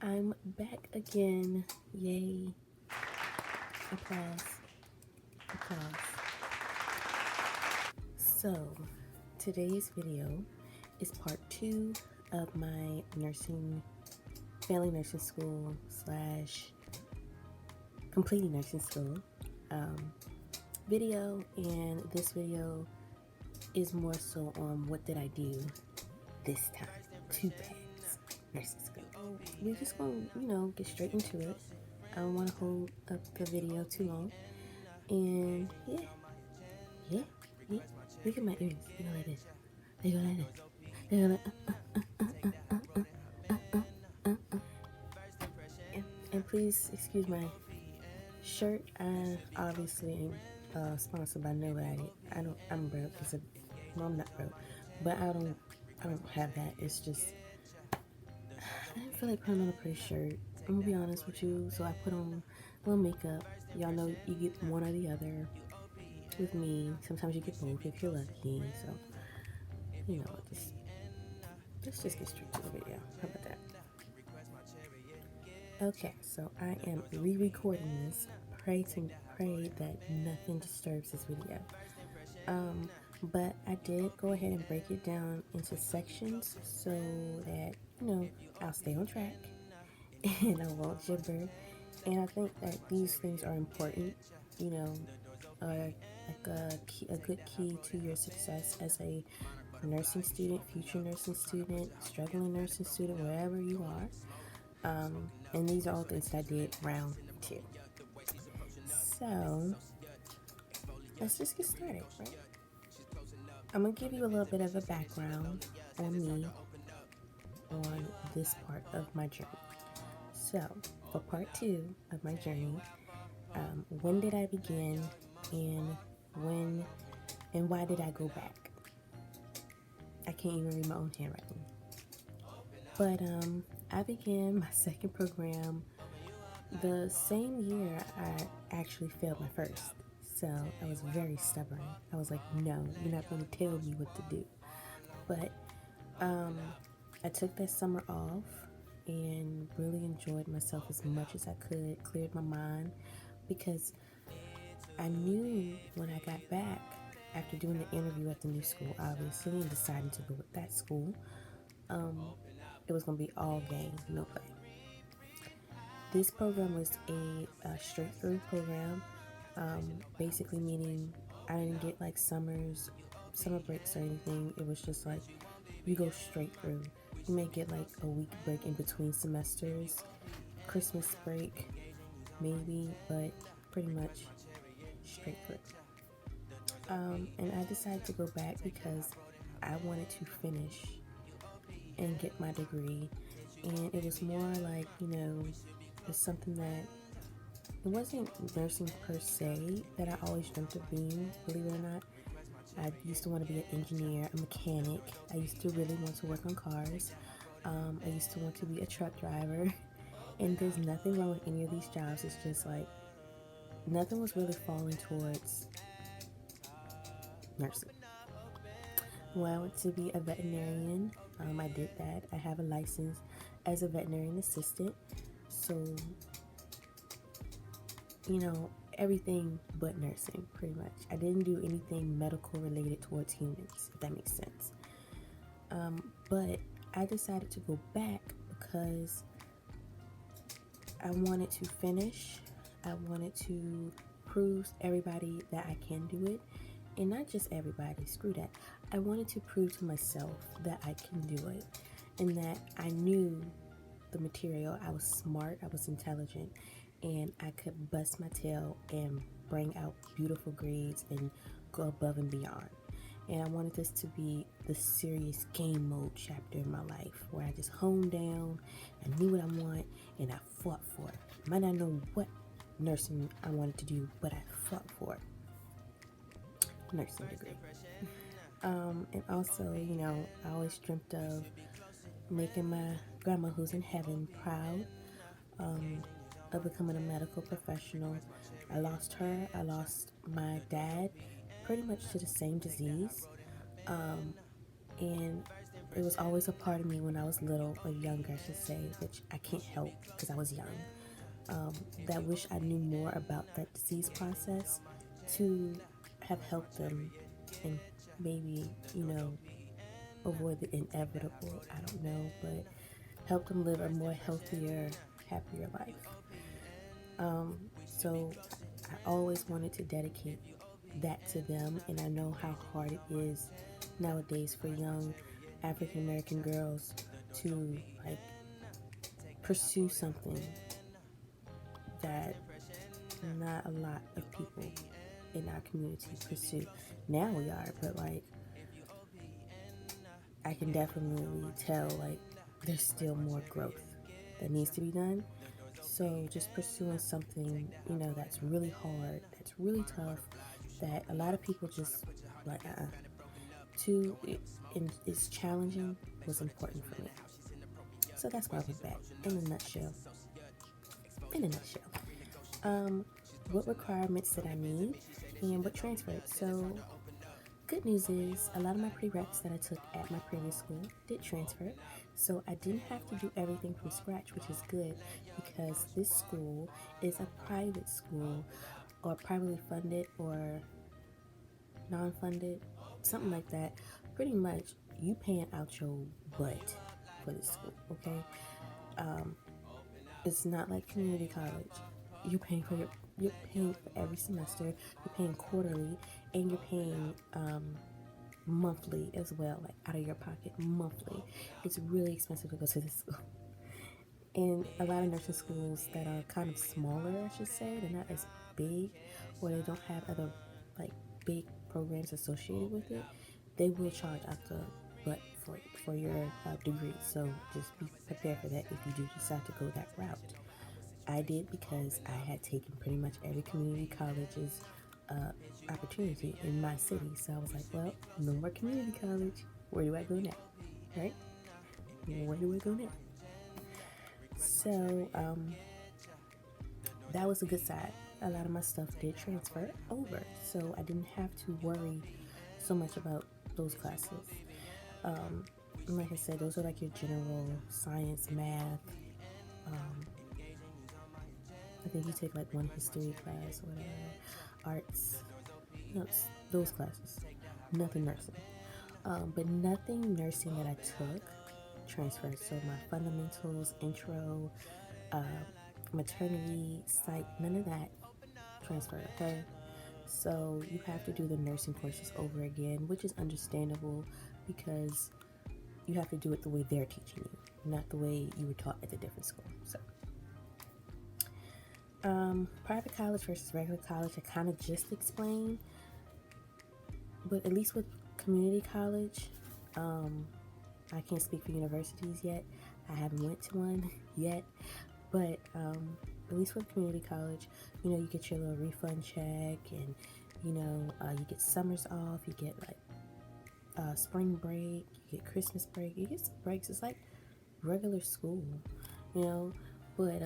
I'm back again. Yay. Applause. Applause. So, today's video is part 2 of my family nursing school slash completing nursing school video. And this video is more so on what did I do this time to pass nursing school. We're just gonna, get straight into it. I don't want to hold up the video too long. And yeah. Look at my ears. They go like this. They go like this. They go like. And please excuse my shirt. I obviously ain't sponsored by nobody. I'm broke. Well, I'm not broke, but I don't have that. It's just I didn't feel like putting on a pretty shirt. I'm gonna be honest with you. So I put on a little makeup. Y'all know you get one or the other. With me, sometimes you get both if you're lucky. So, let's just get straight to the video. How about that? Okay, so I am re-recording this. Pray that nothing disturbs this video. But I did go ahead and break it down into sections so that I'll stay on track and I won't gibber. And I think that these things are important. Are like a good key to your success as a nursing student, future nursing student, struggling nursing student, wherever you are. And these are all things that I did round 2. So let's just get started, right? I'm gonna give you a little bit of a background on me on this part of my journey. So for part 2 of my journey, when did I begin and why did I go back? I can't even read my own handwriting. But I began my second program the same year I actually failed my first. So I was very stubborn. I was like, no, you're not going to tell me what to do. But I took that summer off and really enjoyed myself as much as I could, cleared my mind, because I knew when I got back, after doing the interview at the new school, obviously, and deciding to go with that school, it was going to be all game, no play. This program was a straight-through program, basically meaning I didn't get like summer breaks or anything. It was just like you go straight through. You may get like a week break in between semesters, Christmas break, maybe, but pretty much straight through. And I decided to go back because I wanted to finish and get my degree. And it was more like, it's something that it wasn't nursing per se that I always dreamt of being, believe it or not. I used to want to be an engineer, a mechanic. I used to really want to work on cars. I used to want to be a truck driver. And there's nothing wrong with any of these jobs. It's just like nothing was really falling towards nursing. Well, I went to be a veterinarian. I did that. I have a license as a veterinarian assistant. So, everything but nursing, pretty much. I didn't do anything medical related towards humans, if that makes sense. But I decided to go back because I wanted to finish. I wanted to prove to everybody that I can do it. And not just everybody, screw that. I wanted to prove to myself that I can do it and that I knew the material. I was smart, I was intelligent, and I could bust my tail and bring out beautiful grades and go above and beyond. And I wanted this to be the serious game mode chapter in my life where I just honed down, I knew what I want, and I fought for it. I might not know what nursing I wanted to do, but I fought for it. Nursing degree. And also, I always dreamt of making my grandma who's in heaven proud, of becoming a medical professional. I lost her. I lost my dad pretty much to the same disease. And it was always a part of me when I was little, or younger, I should say, which I can't help because I was young, that wish I knew more about that disease process to have helped them and maybe, avoid the inevitable. I don't know, but help them live a more healthier, happier life. So I always wanted to dedicate that to them, and I know how hard it is nowadays for young African American girls to like pursue something that not a lot of people in our community pursue. Now we are, but like I can definitely tell like there's still more growth that needs to be done. So just pursuing something, that's really hard, that's really tough, that a lot of people just like to it, and it's challenging was important for me. So that's why I went back in a nutshell. In a nutshell. What requirements did I need and what transferred? So good news is a lot of my prereqs that I took at my previous school did transfer. So I didn't have to do everything from scratch, which is good because this school is a private school or privately funded or non-funded, something like that. Pretty much you paying out your butt for this school, okay? It's not like community college. You're paying for every semester, you're paying quarterly, and you're paying monthly as well, like out of your pocket monthly. It's really expensive to go to this school. And a lot of nursing schools that are kind of smaller, I should say, they're not as big, or they don't have other like big programs associated with it, they will charge out the butt for your degree. So just be prepared for that if you do decide to go that route. I did because I had taken pretty much every community college's opportunity in my city. So I was like, well, no more community college. Where do I go now? Right? Where do I go now? So that was a good side. A lot of my stuff did transfer over. So I didn't have to worry so much about those classes. Like I said, those are like your general science, math. I think you take like one history class or whatever, arts, those classes. Nothing nursing. But nothing nursing that I took transferred. So my fundamentals, intro, maternity, psych, none of that transferred, okay? So you have to do the nursing courses over again, which is understandable because you have to do it the way they're teaching you, not the way you were taught at a different school. So private college versus regular college, I kind of just explained, but at least with community college, I can't speak for universities yet. I haven't went to one yet, but at least with community college, you get your little refund check, and you get summers off, you get like spring break, you get Christmas break, you get some breaks. It's like regular school, but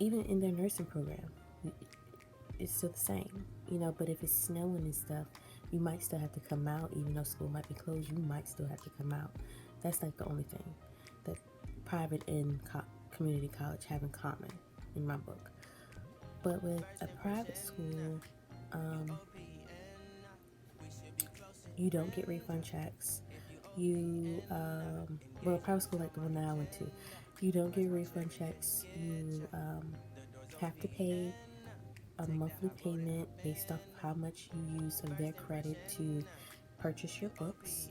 even in their nursing program, it's still the same, but if it's snowing and stuff, you might still have to come out. Even though school might be closed, you might still have to come out. That's like the only thing that private and community college have in common in my book. But with a private school, you don't get refund checks. A private school like the one that I went to, you don't get refund checks. You have to pay a monthly payment based off how much you use of their credit to purchase your books.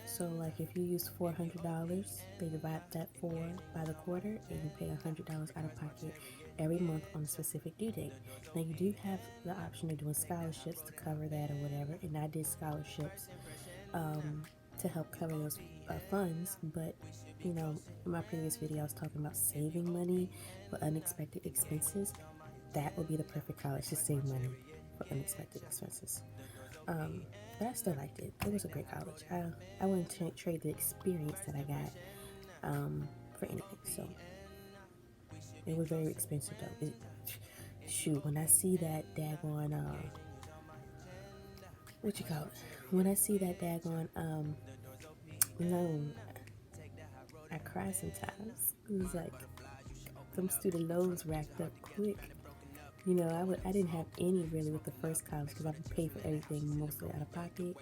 So like if you use $400, they divide that by the quarter, and you pay $100 out of pocket every month on a specific due date. Now you do have the option of doing scholarships to cover that or whatever, and I did scholarships to help cover those funds. But in my previous video I was talking about saving money for unexpected expenses. That would be the perfect college to save money for unexpected expenses. But I still liked it. It was a great college. I wouldn't trade the experience that I got for anything. So it was very expensive though. Shoot, when I see that daggone when I see that daggone loan. I cry sometimes. It was like some student loans racked up quick. You know, I didn't have any really with the first college because I would pay for everything mostly out of pocket.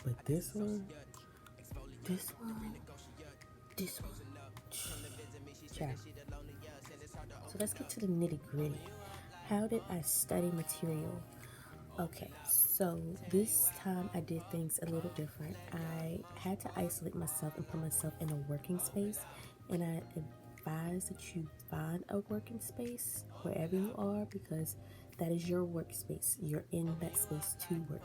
But this one, this one, child. So let's get to the nitty gritty. How did I study material? Okay, so this time I did things a little different. I had to isolate myself and put myself in a working space, and I advise that you find a working space wherever you are because that is your workspace. You're in that space to work.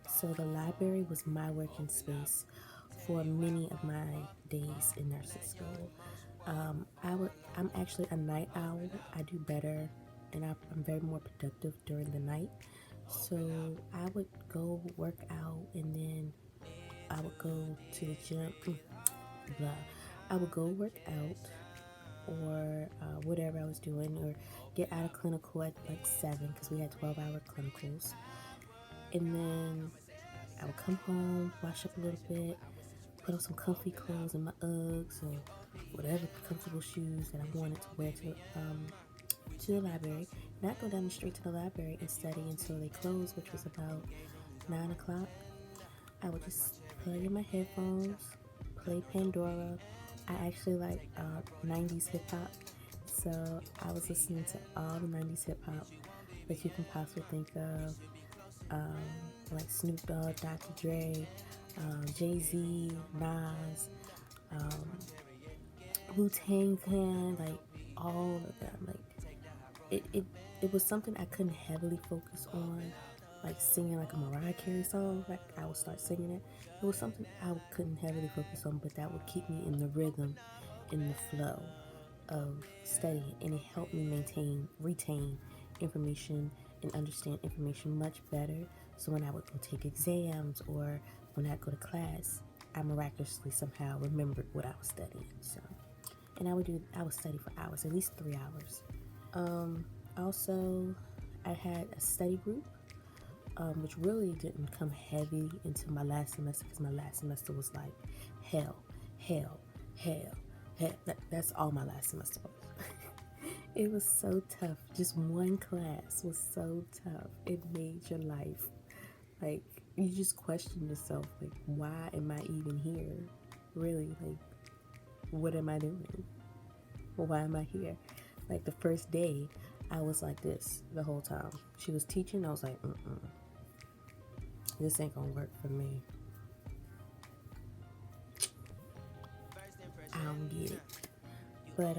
So the library was my working space for many of my days in nursing school. I'm actually a night owl. I do better, and I'm very more productive during the night. So I would go work out, and then I would go to the gym. Blah. I would go work out, or whatever I was doing, or get out of clinical at like 7 because we had 12-hour clinicals, and then I would come home, wash up a little bit, put on some comfy clothes and my Uggs or whatever comfortable shoes that I wanted to wear to the library. And I'd go down the street to the library and study until they closed, which was about 9 o'clock. I would just plug in my headphones, play Pandora. I actually like 90s hip hop, so I was listening to all the 90s hip hop that you can possibly think of, like Snoop Dogg, Dr. Dre, Jay-Z, Nas, Wu-Tang Clan, like all of them. Like it was something I couldn't heavily focus on, like singing like a Mariah Carey song. Like I would start singing it. It was something I couldn't heavily focus on, but that would keep me in the rhythm, in the flow of studying, and it helped me retain information and understand information much better. So when I would go take exams or when I go to class, I miraculously somehow remembered what I was studying. So, and I would study for hours, at least 3 hours. Also, I had a study group, which really didn't come heavy into my last semester because my last semester was like hell, hell, hell, hell. That's all my last semester was. It was so tough. Just one class was so tough. It made your life like you just question yourself, like, why am I even here? Really, like, what am I doing? Why am I here? Like the first day, I was like this the whole time. She was teaching, I was like, this ain't gonna work for me. I don't get it. But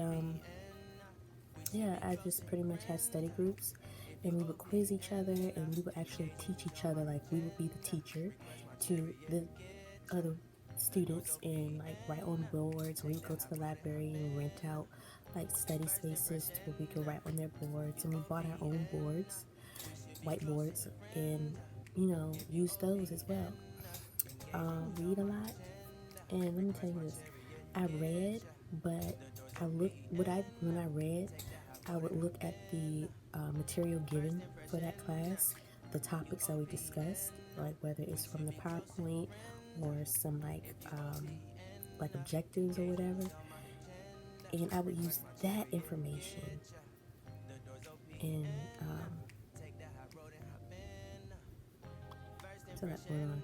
yeah, I just pretty much had study groups, and we would quiz each other, and we would actually teach each other. Like we would be the teacher to the other students and like write on boards. We would go to the library and rent out like study spaces to where we could write on their boards, and we bought our own boards, whiteboards, and use those as well. Read a lot, and let me tell you this: I read, but when I read, I would look at the material given for that class, the topics that we discussed, like whether it's from the PowerPoint or some like objectives or whatever, and I would use that information and so that hold on.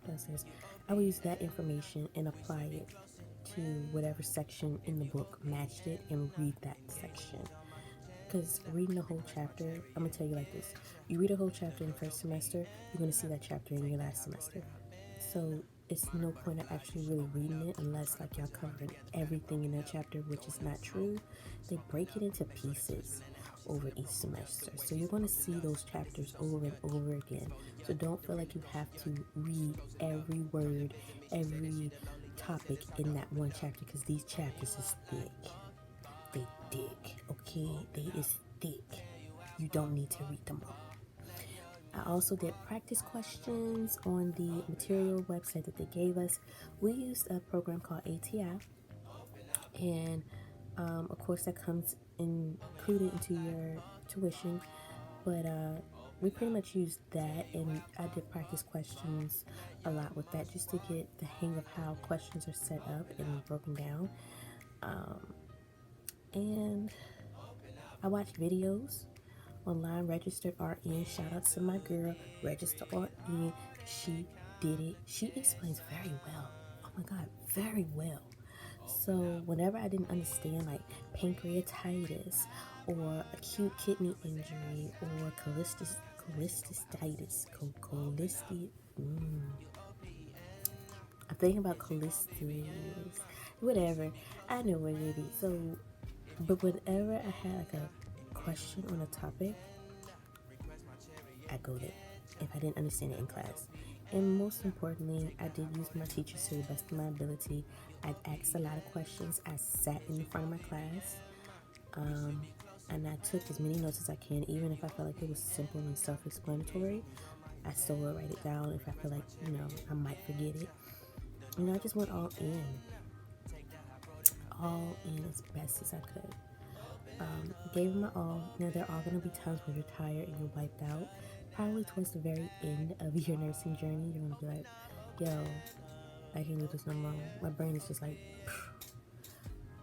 Downstairs. I would use that information and apply it to whatever section in the book matched it and read that section. Because reading the whole chapter, I'm going to tell you like this. You read a whole chapter in the first semester, you're going to see that chapter in your last semester. So it's no point of actually really reading it unless like y'all covering everything in that chapter, which is not true. They break it into pieces over each semester. So you're going to see those chapters over and over again. So don't feel like you have to read every word, every topic in that one chapter because these chapters is thick. They thick, okay? They is thick. You don't need to read them all. I also did practice questions on the material website that they gave us. We used a program called ATI, and of course that comes included into your tuition, but we pretty much used that, and I did practice questions a lot with that just to get the hang of how questions are set up and broken down. And I watched videos online. Registered RN, shout out to my girl, Registered RN. She did it. She explains very well. Oh my God, very well. So whenever I didn't understand like pancreatitis or acute kidney injury or cholecystitis, I'm thinking about cholecystitis, whatever. I know what it is. So, but whenever I had like a question on a topic, I go there if I didn't understand it in class. And most importantly, I did use my teachers to the best of my ability. I asked a lot of questions. I sat in the front of my class, and I took as many notes as I can, even if I felt like it was simple and self-explanatory. I still will write it down if I feel like, I might forget it. I just went all in as best as I could. Gave it my all. Now, there are going to be times when you're tired and you're wiped out. Probably towards the very end of your nursing journey, you're going to be like, yo, I can't do this no more. My brain is just like,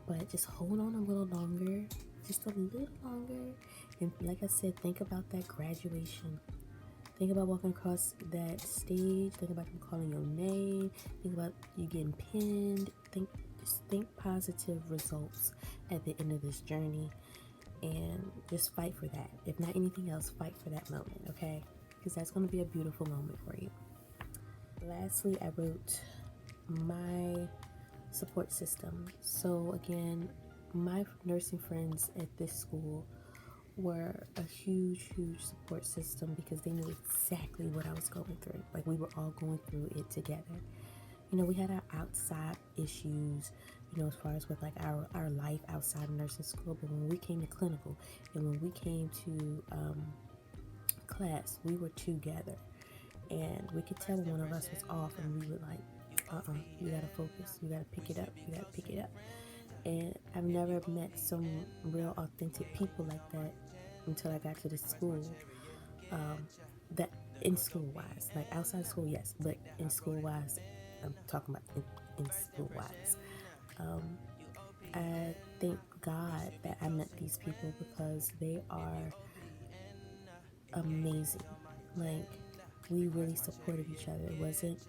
but just hold on a little longer, just a little longer. And like I said, think about that graduation. Think about walking across that stage. Think about them calling your name. Think about you getting pinned. Just think positive results at the end of this journey, and just fight for that. If not anything else, fight for that moment, okay? Because that's going to be a beautiful moment for you. Lastly, I wrote my support system. So again, my nursing friends at this school were a huge support system because they knew exactly what I was going through. Like, we were all going through it together. We had our outside issues, as far as with like our life outside of nursing school. But when we came to clinical and when we came to class, we were together. And we could tell when one of us was off, and we would like, you gotta focus, you gotta pick it up. And I've never met some real authentic people like that until I got to this school. That in school wise, like outside school, yes, but in school wise, I'm talking about in school wise. I thank God that I met these people because they are amazing. Like, we really supported each other. It wasn't,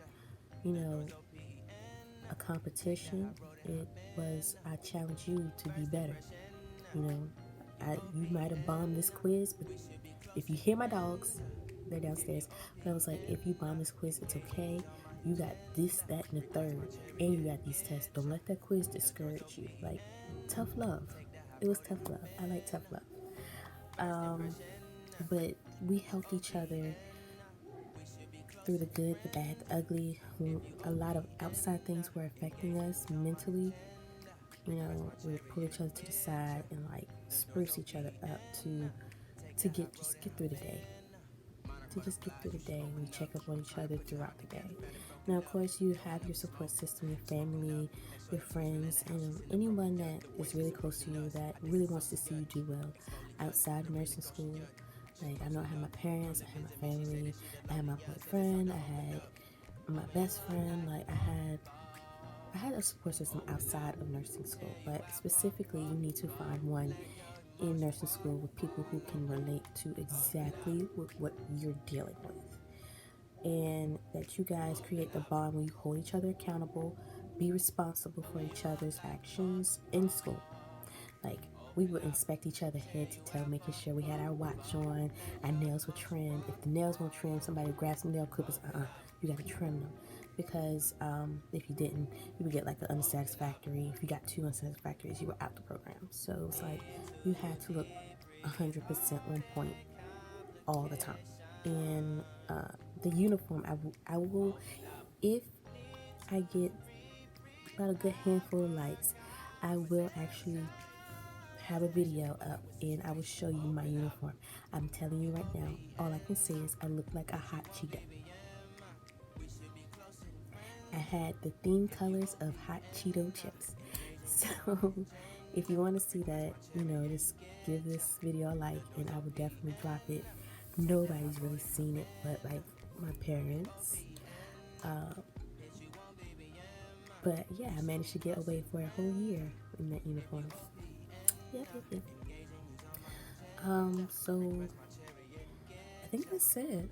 a competition. It was, I challenge you to be better. You might have bombed this quiz, but if you hear my dogs, they're downstairs. But I was like, if you bomb this quiz, it's okay. You got this, that, and the third, and you got these tests. Don't let that quiz discourage you. Like, tough love. It was tough love. I like tough love. But we helped each other through the good, the bad, the ugly. When a lot of outside things were affecting us mentally, we would pull each other to the side and like spruce each other up to get through the day. To just get through the day. We check up on each other throughout the day. Now, of course, you have your support system, your family, your friends, and anyone that is really close to you that really wants to see you do well outside of nursing school. Like, I know I had my parents, I had my family, I had my boyfriend, I had my best friend. Like, I had a support system outside of nursing school, but specifically, you need to find one in nursing school with people who can relate to exactly what you're dealing with, and that you guys create the bond where you hold each other accountable, be responsible for each other's actions in school. Like, we would inspect each other head to toe, making sure we had our watch on, our nails were trimmed. If the nails weren't trimmed, somebody would grab some nail clippers. You gotta trim them. Because if you didn't, you would get like an unsatisfactory. If you got two unsatisfactories, you were out the program. So it's like you had to look 100% on point all the time. And the uniform, I will, if I get about a good handful of likes, I will actually have a video up and I will show you my uniform. I'm telling you right now, all I can say is I look like a hot Cheeto. I had the theme colors of hot Cheeto chips. So if you want to see that, just give this video a like, and I will definitely drop it nobody's really seen it but like my parents. But yeah, I managed to get away for a whole year in that uniform. Yep. So I think that's it.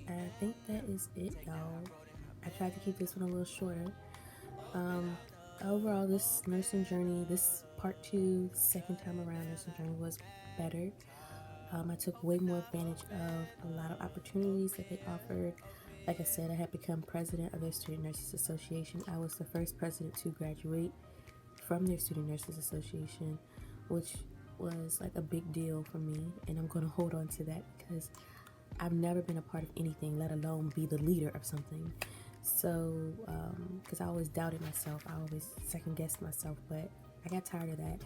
I think that is it, y'all. I tried to keep this one a little shorter. Um, Overall, this nursing journey, this part two, second time around nursing journey was better. I took way more advantage of a lot of opportunities that they offered. Like I said, I had become president of their Student Nurses Association. I was the first president to graduate from their Student Nurses Association, which was like a big deal for me, and I'm going to hold on to that because I've never been a part of anything, let alone be the leader of something. So, because I always doubted myself, I always second guessed myself, but I got tired of that.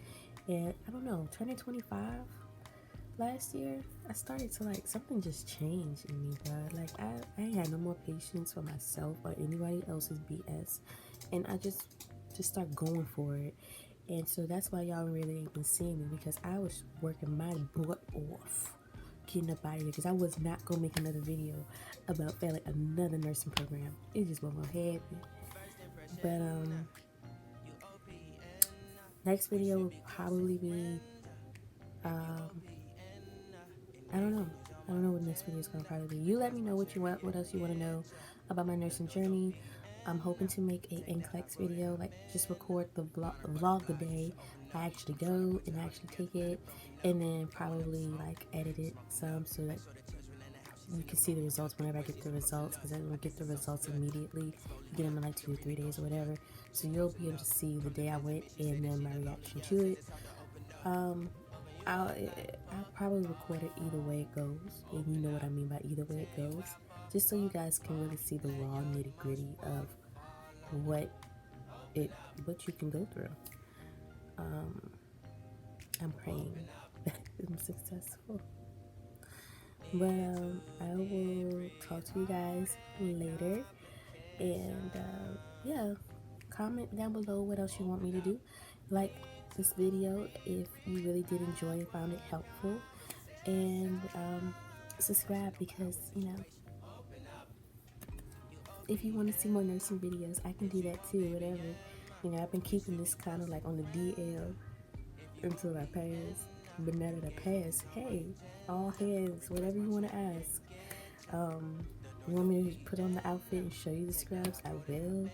And I don't know, turning 25 last year, I started to like, something just changed in me, bro. Like, I had no more patience for myself or anybody else's BS. And I just start going for it. And so that's why y'all really ain't been seeing me, because I was working my butt off getting up out of here, because I was not gonna make another video about failing another nursing program. It just wasn't gonna happen. But next video will probably be I don't know. I don't know what the next video is gonna probably be. You let me know what you want, what else you want to know about my nursing journey. I'm hoping to make a NCLEX video, like just record the vlog the day I actually go and actually take it, and then probably like edit it some so that you can see the results whenever I get the results, because I don't get the results immediately. You get them in like 2 or 3 days or whatever. So you'll be able to see the day I went and then my reaction to it. I'll probably record it either way it goes, and you know what I mean by either way it goes, just so you guys can really see the raw nitty gritty of what you can go through. I'm praying that I'm successful. But I will talk to you guys later, and yeah, comment down below what else you want me to do. Like this video if you really did enjoy and found it helpful, and subscribe, because you know, if you want to see more nursing videos, I can do that too. Whatever, you know, I've been keeping this kind of like on the DL until I pass. But now that I pass, hey, all hands, whatever you want to ask. You want me to put on the outfit and show you the scrubs? I will.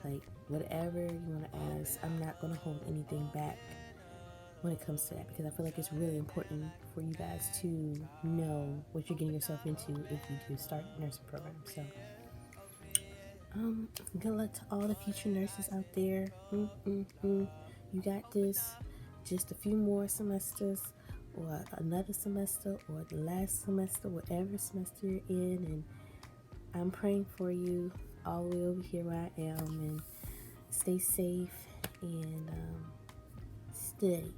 Like, whatever you want to ask. I'm not going to hold anything back when it comes to that, because I feel like it's really important for you guys to know what you're getting yourself into if you do start a nursing program. So, good luck to all the future nurses out there. You got this. Just a few more semesters, or another semester, or the last semester, whatever semester you're in, and I'm praying for you all the way over here where I am, and stay safe and study.